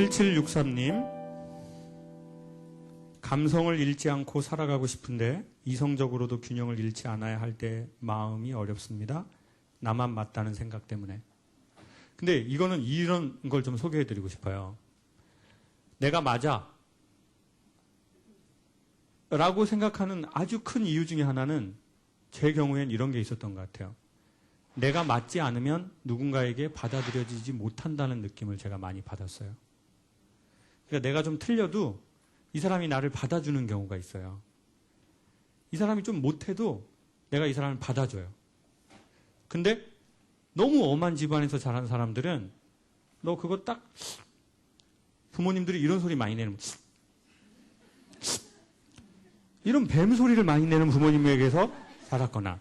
7763님, 감성을 잃지 않고 살아가고 싶은데 이성적으로도 균형을 잃지 않아야 할 때 마음이 어렵습니다. 나만 맞다는 생각 때문에. 근데 이거는 이런 걸 좀 소개해드리고 싶어요. 내가 맞아 라고 생각하는 아주 큰 이유 중에 하나는 제 경우엔 이런 게 있었던 것 같아요. 내가 맞지 않으면 누군가에게 받아들여지지 못한다는 느낌을 제가 많이 받았어요. 그러니까 내가 좀 틀려도 이 사람이 나를 받아주는 경우가 있어요. 이 사람이 좀 못해도 내가 이 사람을 받아줘요. 근데 너무 엄한 집안에서 자란 사람들은 너 그거 딱 부모님들이 이런 소리 많이 내는 이런 뱀 소리를 많이 내는 부모님에게서 자랐거나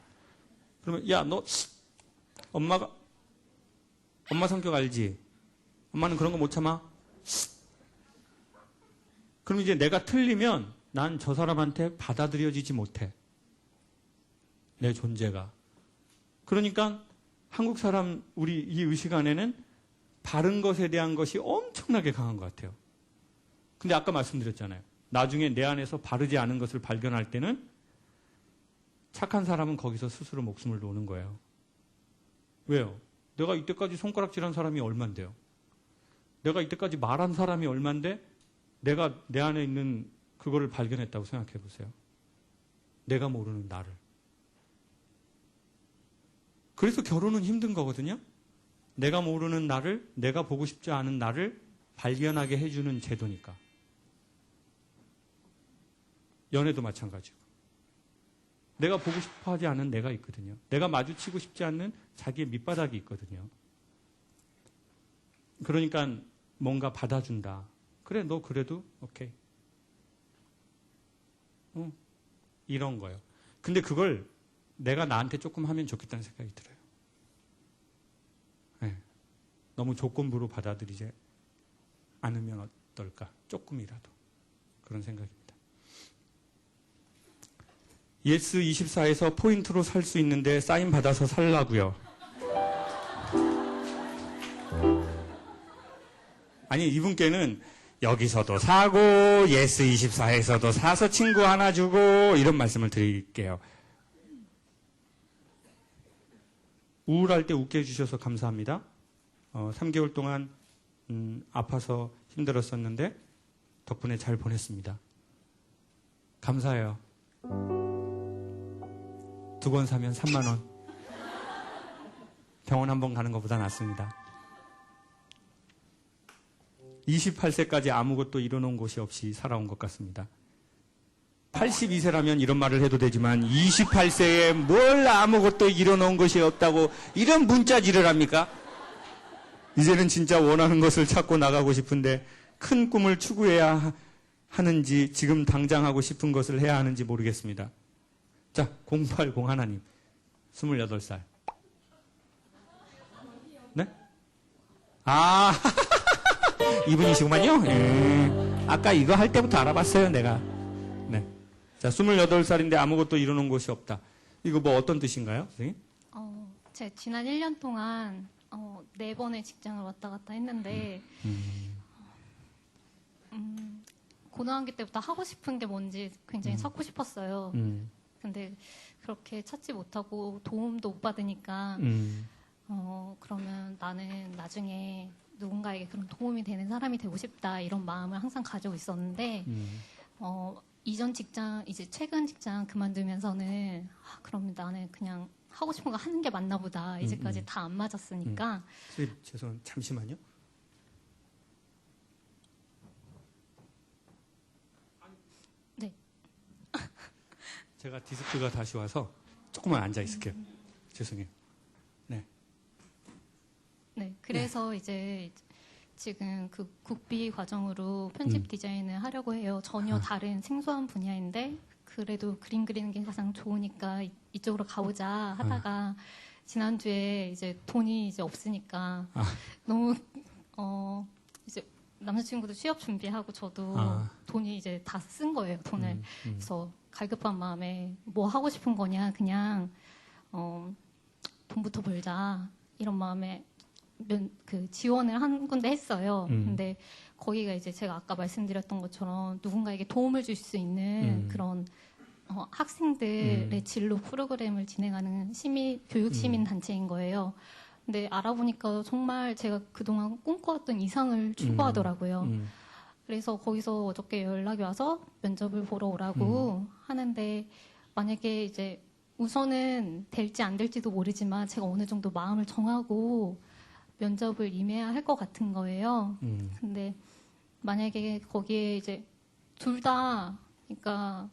그러면 야 너 엄마 성격 알지? 엄마는 그런 거 못 참아? 그럼 이제 내가 틀리면 난 저 사람한테 받아들여지지 못해. 내 존재가. 그러니까 한국 사람 우리 이 의식 안에는 바른 것에 대한 것이 엄청나게 강한 것 같아요. 근데 아까 말씀드렸잖아요. 나중에 내 안에서 바르지 않은 것을 발견할 때는 착한 사람은 거기서 스스로 목숨을 놓는 거예요. 왜요? 내가 이때까지 손가락질한 사람이 얼만데요? 내가 이때까지 말한 사람이 얼만데 내가 내 안에 있는 그거를 발견했다고 생각해 보세요. 내가 모르는 나를. 그래서 결혼은 힘든 거거든요. 내가 모르는 나를, 내가 보고 싶지 않은 나를 발견하게 해주는 제도니까. 연애도 마찬가지고. 내가 보고 싶어 하지 않은 내가 있거든요. 내가 마주치고 싶지 않는 자기의 밑바닥이 있거든요. 그러니까 뭔가 받아준다. 그래, 너 그래도 오케이. 이런 거예요. 근데 그걸 내가 나한테 조금 하면 좋겠다는 생각이 들어요. 네. 너무 조건부로 받아들이지 않으면 어떨까? 조금이라도. 그런 생각입니다. 예스24에서 포인트로 살 수 있는데 사인 받아서 살라고요. 아니, 이분께는 여기서도 사고 예스24에서도 사서 친구 하나 주고 이런 말씀을 드릴게요. 우울할 때 웃게 해주셔서 감사합니다. 3개월 동안 아파서 힘들었었는데 덕분에 잘 보냈습니다. 감사해요. 2권 사면 3만 원. 병원 한 번 가는 것보다 낫습니다. 28세까지 아무것도 이뤄놓은 곳이 없이 살아온 것 같습니다. 82세라면 이런 말을 해도 되지만 28세에 뭘 아무것도 이뤄놓은 것이 없다고 이런 문자질을 합니까? 이제는 진짜 원하는 것을 찾고 나가고 싶은데 큰 꿈을 추구해야 하는지 지금 당장 하고 싶은 것을 해야 하는지 모르겠습니다. 자, 080 하나님 28살. 네? 아 이분이시구만요. 아까 이거 할 때부터 알아봤어요 내가. 네. 자, 28살인데 아무것도 이뤄놓은 것이 없다. 이거 뭐 어떤 뜻인가요, 선생님? 제가 지난 1년 동안 4번의 직장을 왔다 갔다 했는데 고등학교 때부터 하고 싶은 게 뭔지 굉장히 찾고 싶었어요. 근데 그렇게 찾지 못하고 도움도 못 받으니까 그러면 나는 나중에 누군가에게 그런 도움이 되는 사람이 되고 싶다 이런 마음을 항상 가지고 있었는데 이전 직장 이제 최근 직장 그만두면서는 그럼 나는 그냥 하고 싶은 거 하는 게 맞나 보다. 이제까지 다 안 맞았으니까. 선생님, 죄송합니다. 잠시만요. 네. 제가 디스크가 다시 와서 조금만 앉아 있을게요. 죄송해요. 네. 네. 그래서 이제 지금 그 국비 과정으로 편집 디자인을 하려고 해요. 전혀 다른 생소한 분야인데 그래도 그림 그리는 게 가장 좋으니까 이쪽으로 가보자 하다가 지난주에 이제 돈이 이제 없으니까 너무 이제 남자친구도 취업 준비하고 저도 돈이 이제 다 쓴 거예요. 돈을. 그래서 갈급한 마음에 뭐 하고 싶은 거냐 그냥 돈부터 벌자 이런 마음에 그 지원을 한 군데 했어요. 근데 거기가 이제 제가 아까 말씀드렸던 것처럼 누군가에게 도움을 줄 수 있는 그런 학생들의 진로 프로그램을 진행하는 교육 시민 단체인 거예요. 근데 알아보니까 정말 제가 그동안 꿈꿔왔던 이상을 추구하더라고요. 그래서 거기서 어저께 연락이 와서 면접을 보러 오라고 하는데 만약에 이제 우선은 될지 안 될지도 모르지만 제가 어느 정도 마음을 정하고 면접을 임해야 할 것 같은 거예요. 근데 만약에 거기에 이제 둘 다 그러니까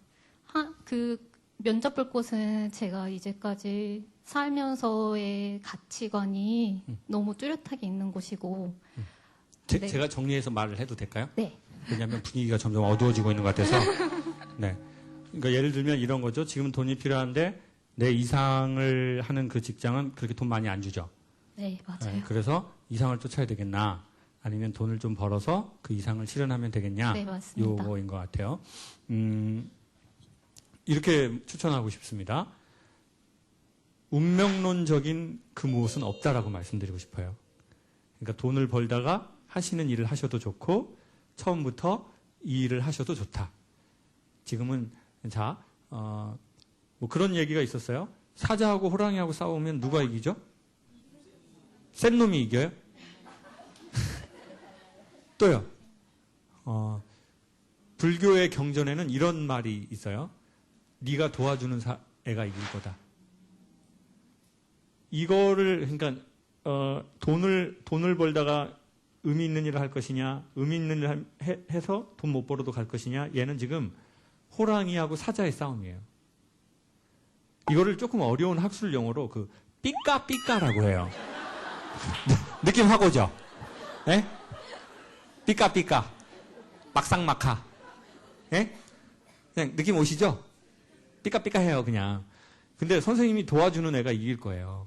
그 면접 볼 곳은 제가 이제까지 살면서의 가치관이 너무 뚜렷하게 있는 곳이고 네. 제가 정리해서 말을 해도 될까요? 네. 왜냐하면 분위기가 점점 어두워지고 있는 것 같아서. 네. 그러니까 예를 들면 이런 거죠. 지금 돈이 필요한데 내 이상을 하는 그 직장은 그렇게 돈 많이 안 주죠. 네, 맞아요. 네, 그래서 이상을 쫓아야 되겠나? 아니면 돈을 좀 벌어서 그 이상을 실현하면 되겠냐? 네, 맞습니다. 요거인 것 같아요. 이렇게 추천하고 싶습니다. 운명론적인 그 무엇은 없다라고 말씀드리고 싶어요. 그러니까 돈을 벌다가 하시는 일을 하셔도 좋고 처음부터 이 일을 하셔도 좋다. 지금은 뭐 그런 얘기가 있었어요. 사자하고 호랑이하고 싸우면 누가 이기죠? 센 놈이 이겨요? 또요. 불교의 경전에는 이런 말이 있어요. 네가 도와주는 애가 이길 거다. 이거를 그러니까 돈을 벌다가 의미 있는 일을 할 것이냐, 의미 있는 일을 해서 돈 못 벌어도 갈 것이냐. 얘는 지금 호랑이하고 사자의 싸움이에요. 이거를 조금 어려운 학술 용어로 그 삐까삐까라고 해요. 느낌 확 오죠? 예? 삐까삐까. 막상막하. 예? 그냥 느낌 오시죠? 삐까삐까 해요, 그냥. 근데 선생님이 도와주는 애가 이길 거예요.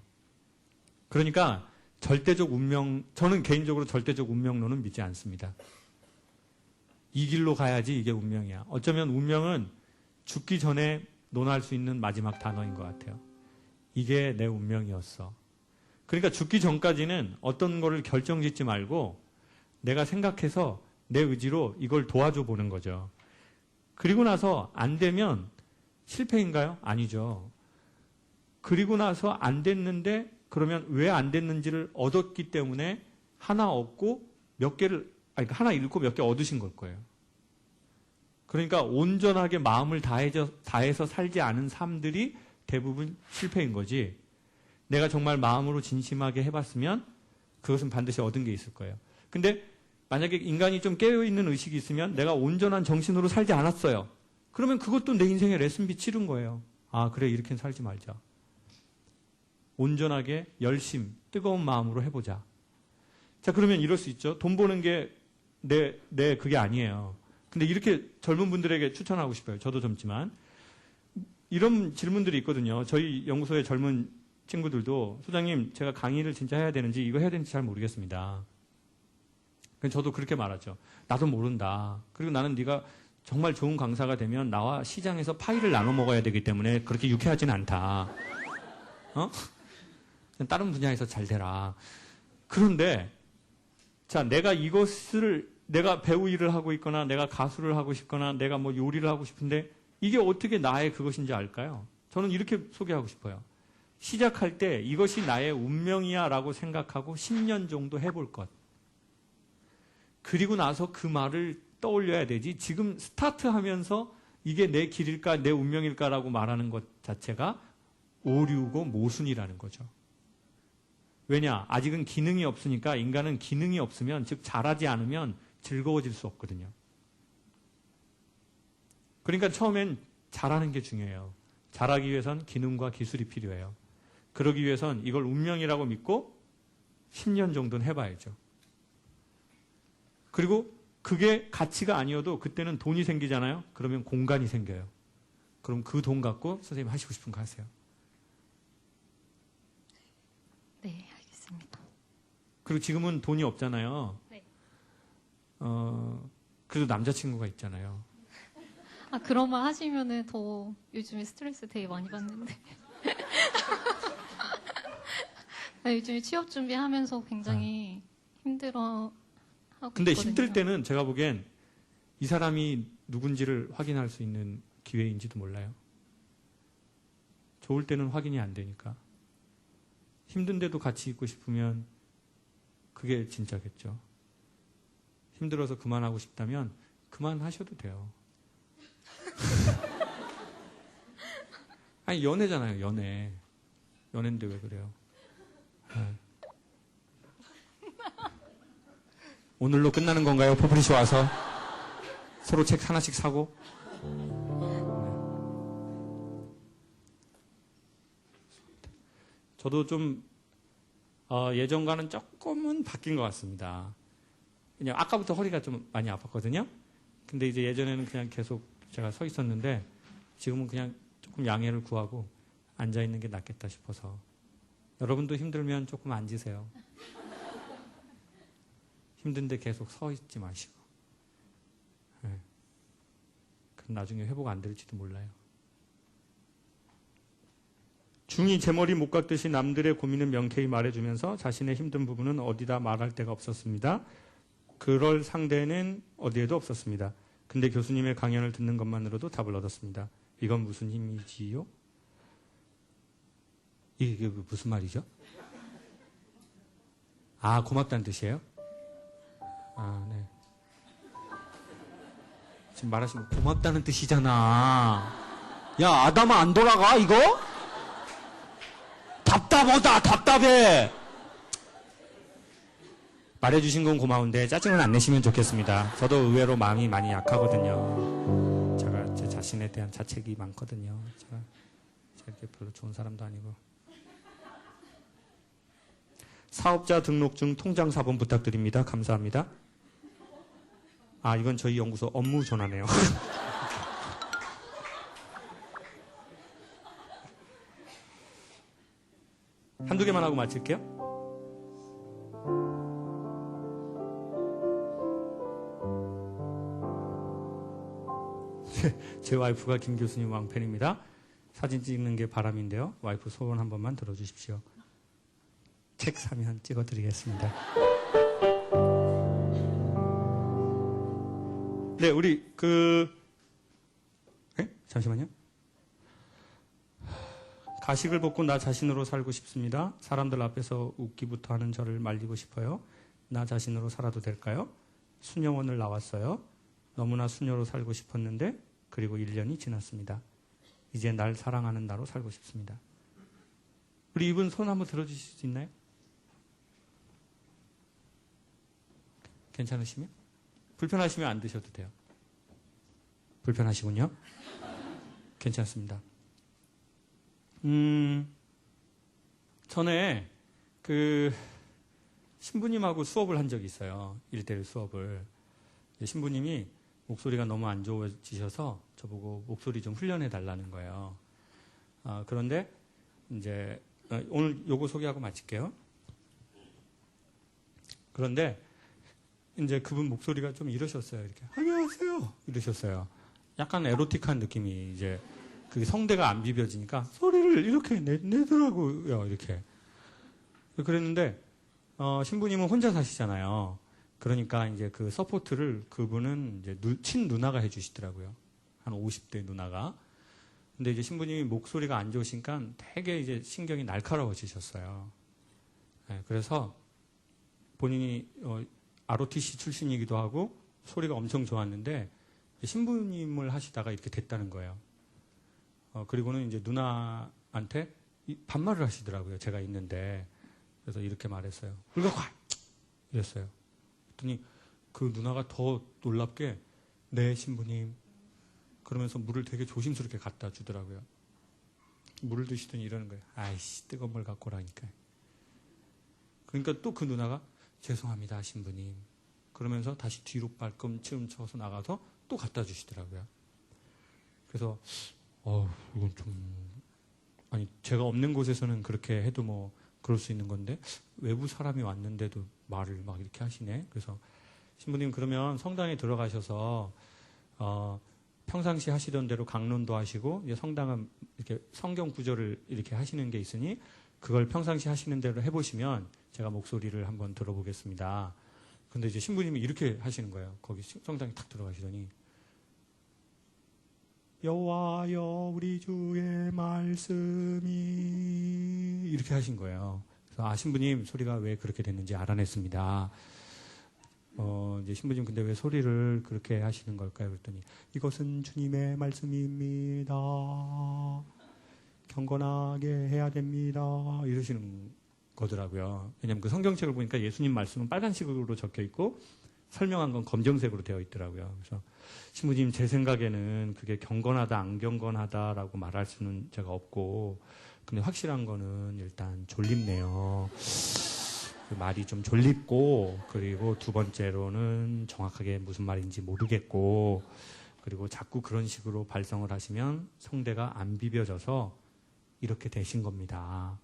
그러니까 저는 개인적으로 절대적 운명론은 믿지 않습니다. 이 길로 가야지 이게 운명이야. 어쩌면 운명은 죽기 전에 논할 수 있는 마지막 단어인 것 같아요. 이게 내 운명이었어. 그러니까 죽기 전까지는 어떤 거를 결정짓지 말고 내가 생각해서 내 의지로 이걸 도와줘 보는 거죠. 그리고 나서 안 되면 실패인가요? 아니죠. 그리고 나서 안 됐는데 그러면 왜 안 됐는지를 얻었기 때문에 하나 얻고 하나 잃고 몇 개 얻으신 걸 거예요. 그러니까 온전하게 마음을 다해서 살지 않은 삶들이 대부분 실패인 거지. 내가 정말 마음으로 진심하게 해봤으면 그것은 반드시 얻은 게 있을 거예요. 근데 만약에 인간이 좀 깨어있는 의식이 있으면 내가 온전한 정신으로 살지 않았어요. 그러면 그것도 내 인생의 레슨비 치른 거예요. 아, 그래, 이렇게는 살지 말자. 온전하게 열심, 뜨거운 마음으로 해보자. 자, 그러면 이럴 수 있죠. 돈 버는 게 그게 아니에요. 근데 이렇게 젊은 분들에게 추천하고 싶어요. 저도 젊지만. 이런 질문들이 있거든요. 저희 연구소의 젊은 친구들도 소장님, 제가 강의를 진짜 해야 되는지 이거 해야 되는지 잘 모르겠습니다. 저도 그렇게 말하죠. 나도 모른다. 그리고 나는 네가 정말 좋은 강사가 되면 나와 시장에서 파이를 나눠 먹어야 되기 때문에 그렇게 유쾌하진 않다. 다른 분야에서 잘 되라. 그런데 자, 내가 배우 일을 하고 있거나 내가 가수를 하고 싶거나 내가 뭐 요리를 하고 싶은데 이게 어떻게 나의 그것인지 알까요? 저는 이렇게 소개하고 싶어요. 시작할 때 이것이 나의 운명이야 라고 생각하고 10년 정도 해볼 것. 그리고 나서 그 말을 떠올려야 되지. 지금 스타트하면서 이게 내 길일까 내 운명일까라고 말하는 것 자체가 오류고 모순이라는 거죠. 왜냐? 아직은 기능이 없으니까 인간은 기능이 없으면, 즉 잘하지 않으면 즐거워질 수 없거든요. 그러니까 처음엔 잘하는 게 중요해요. 잘하기 위해선 기능과 기술이 필요해요. 그러기 위해선 이걸 운명이라고 믿고 10년 정도는 해봐야죠. 그리고 그게 가치가 아니어도 그때는 돈이 생기잖아요. 그러면 공간이 생겨요. 그럼 그 돈 갖고 선생님 하시고 싶은 거 하세요. 네, 알겠습니다. 그리고 지금은 돈이 없잖아요. 네. 그래도 남자친구가 있잖아요. 아, 그런 말 하시면은 더 요즘에 스트레스 되게 많이 받는데. 요즘에 취업 준비하면서 굉장히 힘들어 하고 근데 있거든요. 힘들 때는 제가 보기엔 이 사람이 누군지를 확인할 수 있는 기회인지도 몰라요. 좋을 때는 확인이 안 되니까. 힘든데도 같이 있고 싶으면 그게 진짜겠죠. 힘들어서 그만하고 싶다면 그만하셔도 돼요. 아니, 연애잖아요, 연애. 연애인데 왜 그래요? 네. 오늘로 끝나는 건가요? 포프리쇼 와서 서로 책 하나씩 사고. 저도 좀 예전과는 조금은 바뀐 것 같습니다. 그냥 아까부터 허리가 좀 많이 아팠거든요. 근데 이제 예전에는 그냥 계속 제가 서 있었는데 지금은 그냥 조금 양해를 구하고 앉아 있는 게 낫겠다 싶어서. 여러분도 힘들면 조금 앉으세요. 힘든데 계속 서 있지 마시고. 네. 그럼 나중에 회복 안 될지도 몰라요. 중이 제 머리 못 깎듯이 남들의 고민을 명쾌히 말해주면서 자신의 힘든 부분은 어디다 말할 데가 없었습니다. 그럴 상대는 어디에도 없었습니다. 근데 교수님의 강연을 듣는 것만으로도 답을 얻었습니다. 이건 무슨 힘이지요? 이게 무슨 말이죠? 아, 고맙다는 뜻이에요? 아, 네. 지금 말하신 거 고맙다는 뜻이잖아. 야, 아담아 안 돌아가, 이거? 답답하다, 답답해. 말해주신 건 고마운데 짜증은 안 내시면 좋겠습니다. 저도 의외로 마음이 많이 약하거든요. 제가 제 자신에 대한 자책이 많거든요. 제가 이렇게 별로 좋은 사람도 아니고. 사업자 등록증 통장사본 부탁드립니다. 감사합니다. 아, 이건 저희 연구소 업무 전화네요. 한두 개만 하고 마칠게요. 제 와이프가 김 교수님 왕팬입니다. 사진 찍는 게 바람인데요. 와이프 소원 한 번만 들어주십시오. 책 사면 찍어드리겠습니다. 네, 우리 잠시만요. 가식을 벗고 나 자신으로 살고 싶습니다. 사람들 앞에서 웃기부터 하는 저를 말리고 싶어요. 나 자신으로 살아도 될까요? 수녀원을 나왔어요. 너무나 수녀로 살고 싶었는데 그리고 1년이 지났습니다. 이제 날 사랑하는 나로 살고 싶습니다. 우리 이분 손 한번 들어주실 수 있나요? 괜찮으시면? 불편하시면 안 드셔도 돼요. 불편하시군요. 괜찮습니다. 전에 신부님하고 수업을 한 적이 있어요. 1:1 수업을. 신부님이 목소리가 너무 안 좋아지셔서 저보고 목소리 좀 훈련해 달라는 거예요. 그런데 이제 오늘 요거 소개하고 마칠게요. 그런데 이제 그분 목소리가 좀 이러셨어요. 이렇게 안녕하세요 이러셨어요. 약간 에로틱한 느낌이 이제 그게 성대가 안 비벼지니까 소리를 이렇게 내더라고요. 이렇게. 그랬는데 신부님은 혼자 사시잖아요. 그러니까 이제 그 서포트를 그분은 이제 친누나가 해주시더라고요. 한 50대 누나가. 근데 이제 신부님이 목소리가 안 좋으시니까 되게 이제 신경이 날카로워지셨어요. 네, 그래서 본인이 ROTC 출신이기도 하고 소리가 엄청 좋았는데 신부님을 하시다가 이렇게 됐다는 거예요. 그리고는 이제 누나한테 반말을 하시더라고요. 제가 있는데. 그래서 이렇게 말했어요. 울거라! 이랬어요. 그랬더니 그 누나가 더 놀랍게 네 신부님 그러면서 물을 되게 조심스럽게 갖다 주더라고요. 물을 드시더니 이러는 거예요. 아이씨 뜨거운 물 갖고 오라니까. 그러니까 또 그 누나가 죄송합니다 신부님 그러면서 다시 뒤로 발꿈치 쳐서 나가서 또 갖다 주시더라고요. 그래서 이건 좀 아니 제가 없는 곳에서는 그렇게 해도 뭐 그럴 수 있는 건데 외부 사람이 왔는데도 말을 막 이렇게 하시네. 그래서 신부님 그러면 성당에 들어가셔서 평상시 하시던 대로 강론도 하시고 이제 성당은 이렇게 성경 구절을 이렇게 하시는 게 있으니 그걸 평상시 하시는 대로 해보시면 제가 목소리를 한번 들어보겠습니다. 근데 이제 신부님이 이렇게 하시는 거예요. 거기 성당에 탁 들어가시더니 여호와여 우리 주의 말씀이 이렇게 하신 거예요. 그래서 신부님 소리가 왜 그렇게 됐는지 알아냈습니다. 이제 신부님 근데 왜 소리를 그렇게 하시는 걸까요? 그랬더니 이것은 주님의 말씀입니다. 경건하게 해야 됩니다. 이러시는 거더라고요. 왜냐하면 그 성경책을 보니까 예수님 말씀은 빨간색으로 적혀 있고 설명한 건 검정색으로 되어 있더라고요. 그래서 신부님 제 생각에는 그게 경건하다 안 경건하다라고 말할 수는 제가 없고 근데 확실한 거는 일단 졸립네요. 그 말이 좀 졸립고 그리고 두 번째로는 정확하게 무슨 말인지 모르겠고 그리고 자꾸 그런 식으로 발성을 하시면 성대가 안 비벼져서 이렇게 되신 겁니다.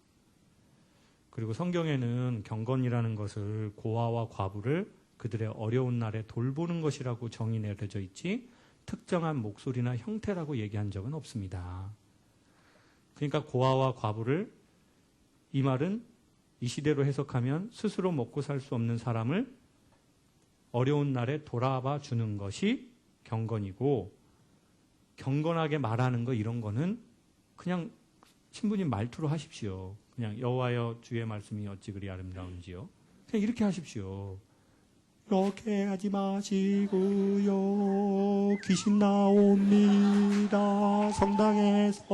그리고 성경에는 경건이라는 것을 고아와 과부를 그들의 어려운 날에 돌보는 것이라고 정의 내려져 있지 특정한 목소리나 형태라고 얘기한 적은 없습니다. 그러니까 고아와 과부를 이 말은 이 시대로 해석하면 스스로 먹고 살 수 없는 사람을 어려운 날에 돌아봐 주는 것이 경건이고 경건하게 말하는 거 이런 거는 그냥 신부님 말투로 하십시오. 그냥 여호와여 주의 말씀이 어찌 그리 아름다운지요. 그냥 이렇게 하십시오. 이렇게 하지 마시고요. 귀신 나옵니다. 성당에서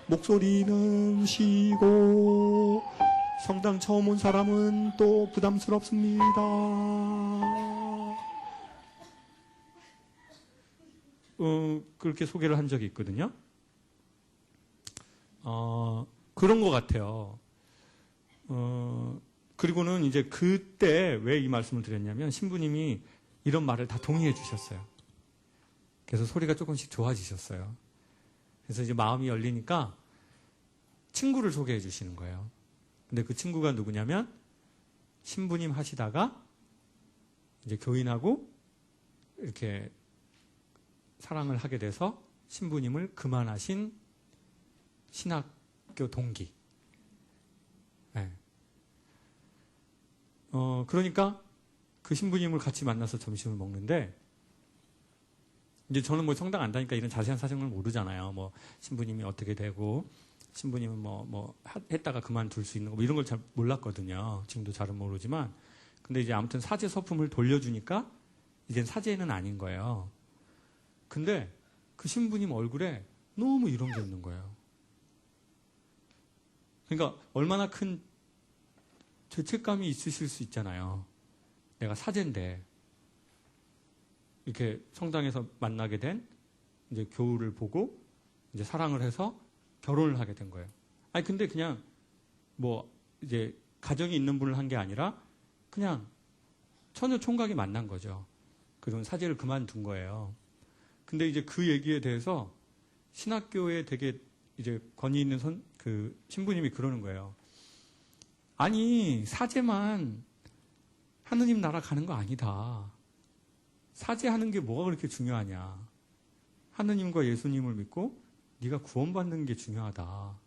목소리는 쉬고 성당 처음 온 사람은 또 부담스럽습니다. 그렇게 소개를 한 적이 있거든요. 그런 것 같아요. 그리고는 이제 그때 왜 이 말씀을 드렸냐면 신부님이 이런 말을 다 동의해 주셨어요. 그래서 소리가 조금씩 좋아지셨어요. 그래서 이제 마음이 열리니까 친구를 소개해 주시는 거예요. 근데 그 친구가 누구냐면 신부님 하시다가 이제 교인하고 이렇게 사랑을 하게 돼서 신부님을 그만하신 신학교 동기. 네. 그러니까 그 신부님을 같이 만나서 점심을 먹는데 이제 저는 뭐 성당 안 다니까 이런 자세한 사정을 모르잖아요. 뭐 신부님이 어떻게 되고 신부님은 뭐 했다가 그만둘 수 있는 거 뭐 이런 걸 잘 몰랐거든요. 지금도 잘은 모르지만 근데 이제 아무튼 사제 서품을 돌려주니까 이젠 사제는 아닌 거예요. 근데 그 신부님 얼굴에 너무 이런 게 있는 거예요. 그러니까 얼마나 큰 죄책감이 있으실 수 있잖아요. 내가 사제인데 이렇게 성당에서 만나게 된 이제 교우를 보고 이제 사랑을 해서 결혼을 하게 된 거예요. 아니 근데 그냥 뭐 이제 가정이 있는 분을 한 게 아니라 그냥 처녀 총각이 만난 거죠. 그런 사제를 그만둔 거예요. 근데 이제 그 얘기에 대해서 신학교에 되게 이제 권위 있는 그 신부님이 그러는 거예요. 아니 사제만 하느님 나라 가는 거 아니다. 사제하는 게 뭐가 그렇게 중요하냐. 하느님과 예수님을 믿고 네가 구원받는 게 중요하다.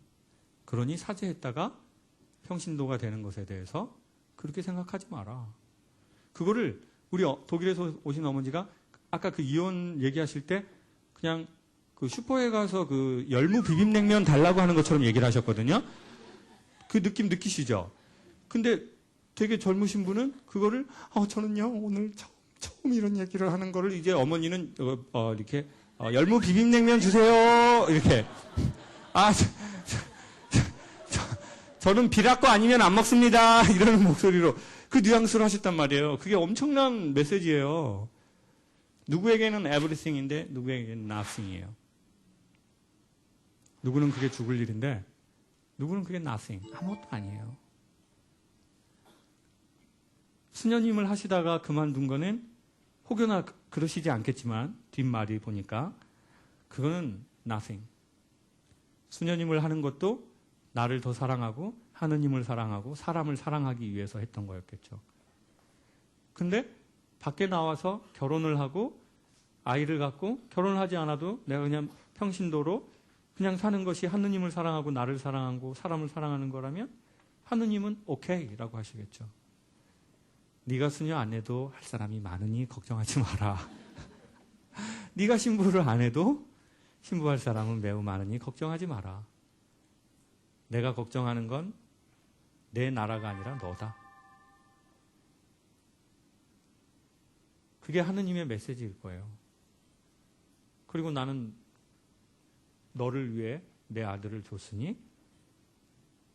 그러니 사제했다가 평신도가 되는 것에 대해서 그렇게 생각하지 마라. 그거를 우리 독일에서 오신 어머니가 아까 그 이혼 얘기하실 때 그냥 그 슈퍼에 가서 그 열무 비빔냉면 달라고 하는 것처럼 얘기를 하셨거든요. 그 느낌 느끼시죠? 근데 되게 젊으신 분은 그거를 저는요 오늘 처음 이런 얘기를 하는 거를 이제 어머니는 이렇게 열무 비빔냉면 주세요 이렇게 저는 비라꺼 아니면 안 먹습니다 이러는 목소리로 그 뉘앙스로 하셨단 말이에요. 그게 엄청난 메시지예요. 누구에게는 everything인데 누구에게는 nothing이에요. 누구는 그게 죽을 일인데 누구는 그게 nothing, 아무것도 아니에요. 수녀님을 하시다가 그만둔 거는 혹여나 그러시지 않겠지만 뒷말이 보니까 그거는 nothing. 수녀님을 하는 것도 나를 더 사랑하고 하느님을 사랑하고 사람을 사랑하기 위해서 했던 거였겠죠. 근데 밖에 나와서 결혼을 하고 아이를 갖고 결혼을 하지 않아도 내가 그냥 평신도로 그냥 사는 것이 하느님을 사랑하고 나를 사랑하고 사람을 사랑하는 거라면 하느님은 오케이라고 하시겠죠. 네가 수녀 안 해도 할 사람이 많으니 걱정하지 마라. 네가 신부를 안 해도 신부할 사람은 매우 많으니 걱정하지 마라. 내가 걱정하는 건 내 나라가 아니라 너다. 그게 하느님의 메시지일 거예요. 그리고 나는 너를 위해 내 아들을 줬으니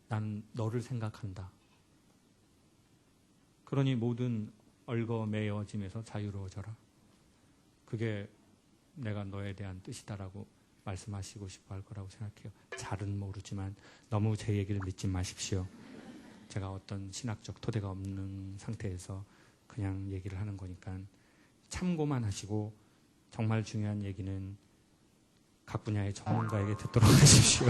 난 너를 생각한다. 그러니 모든 얽어매여짐에서 자유로워져라. 그게 내가 너에 대한 뜻이다라고 말씀하시고 싶어 할 거라고 생각해요. 잘은 모르지만 너무 제 얘기를 믿지 마십시오. 제가 어떤 신학적 토대가 없는 상태에서 그냥 얘기를 하는 거니까 참고만 하시고 정말 중요한 얘기는 각 분야의 전문가에게 듣도록 하십시오.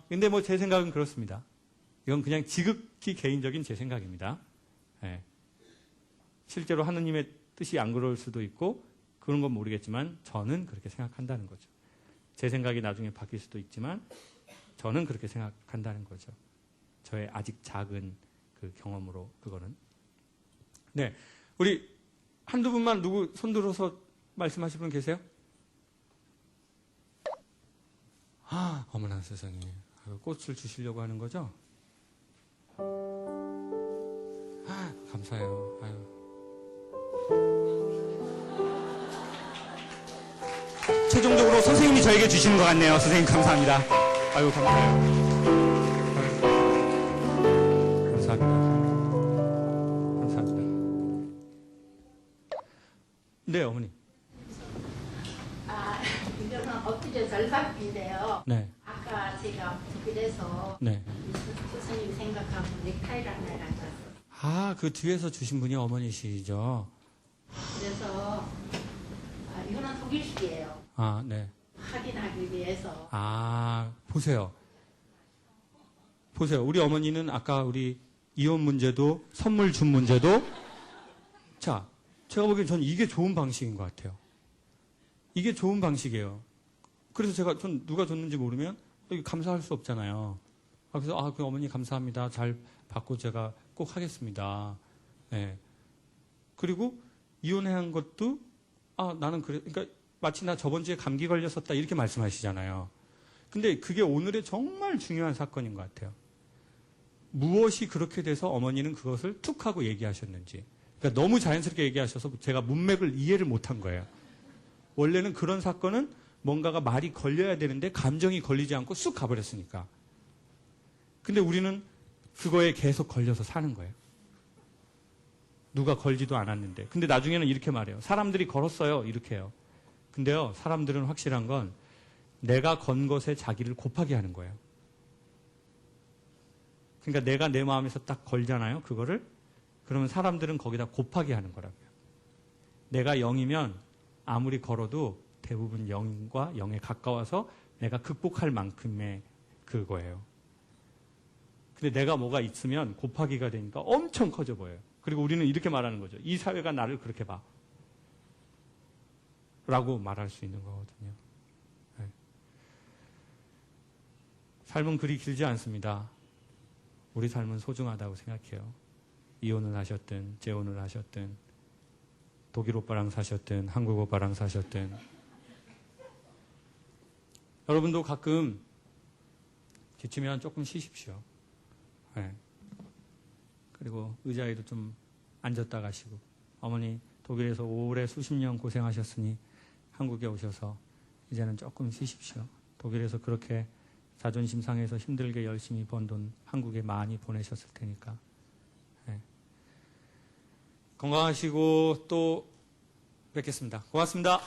근데 뭐 제 생각은 그렇습니다. 이건 그냥 지극히 개인적인 제 생각입니다. 예. 실제로 하느님의 뜻이 안 그럴 수도 있고 그런 건 모르겠지만 저는 그렇게 생각한다는 거죠. 제 생각이 나중에 바뀔 수도 있지만 저는 그렇게 생각한다는 거죠. 저의 아직 작은 그 경험으로 그거는. 네, 우리 한두 분만 누구 손들어서 말씀하실 분 계세요? 아, 어머나 세상에. 꽃을 주시려고 하는 거죠? 아, 감사해요. 아유. 최종적으로 선생님이 저에게 주시는 것 같네요. 선생님 감사합니다. 아유, 감사해요. 아유, 감사합니다. 감사합니다. 네, 어머니. 이거는 엊그제 절박인데요. 네. 아까 제가 그래서 네. 교수님 생각하고 넥타이를 하나 가져왔어요. 아, 그 뒤에서 주신 분이 어머니시죠? 그래서 이거는 독일식이에요. 아, 네. 확인하기 위해서. 아, 보세요. 보세요. 우리 어머니는 아까 우리 이혼 문제도 선물 준 문제도 자, 제가 보기엔 전 이게 좋은 방식인 것 같아요. 이게 좋은 방식이에요. 그래서 제가 전 누가 줬는지 모르면 여기 감사할 수 없잖아요. 그래서 그 어머니 감사합니다. 잘 받고 제가 꼭 하겠습니다. 네. 그리고 이혼한 것도 나는 그래. 그러니까 마치 나 저번 주에 감기 걸렸었다 이렇게 말씀하시잖아요. 근데 그게 오늘의 정말 중요한 사건인 것 같아요. 무엇이 그렇게 돼서 어머니는 그것을 툭 하고 얘기하셨는지. 그러니까 너무 자연스럽게 얘기하셔서 제가 문맥을 이해를 못한 거예요. 원래는 그런 사건은 뭔가가 말이 걸려야 되는데 감정이 걸리지 않고 쑥 가버렸으니까. 근데 우리는 그거에 계속 걸려서 사는 거예요. 누가 걸지도 않았는데. 근데 나중에는 이렇게 말해요. 사람들이 걸었어요. 이렇게 해요. 근데요, 사람들은 확실한 건 내가 건 것에 자기를 곱하게 하는 거예요. 그러니까 내가 내 마음에서 딱 걸잖아요. 그거를. 그러면 사람들은 거기다 곱하게 하는 거라고요. 내가 0이면 아무리 걸어도 대부분 0과 0에 가까워서 내가 극복할 만큼의 그거예요. 근데 내가 뭐가 있으면 곱하기가 되니까 엄청 커져 보여요. 그리고 우리는 이렇게 말하는 거죠. 이 사회가 나를 그렇게 봐. 라고 말할 수 있는 거거든요. 네. 삶은 그리 길지 않습니다. 우리 삶은 소중하다고 생각해요. 이혼을 하셨든 재혼을 하셨든 독일 오빠랑 사셨든 한국 오빠랑 사셨든 여러분도 가끔 지치면 조금 쉬십시오. 네. 그리고 의자에도 좀 앉았다 가시고 어머니 독일에서 오래 수십 년 고생하셨으니 한국에 오셔서 이제는 조금 쉬십시오. 독일에서 그렇게 자존심 상해서 힘들게 열심히 번 돈 한국에 많이 보내셨을 테니까. 네. 건강하시고 또 뵙겠습니다. 고맙습니다.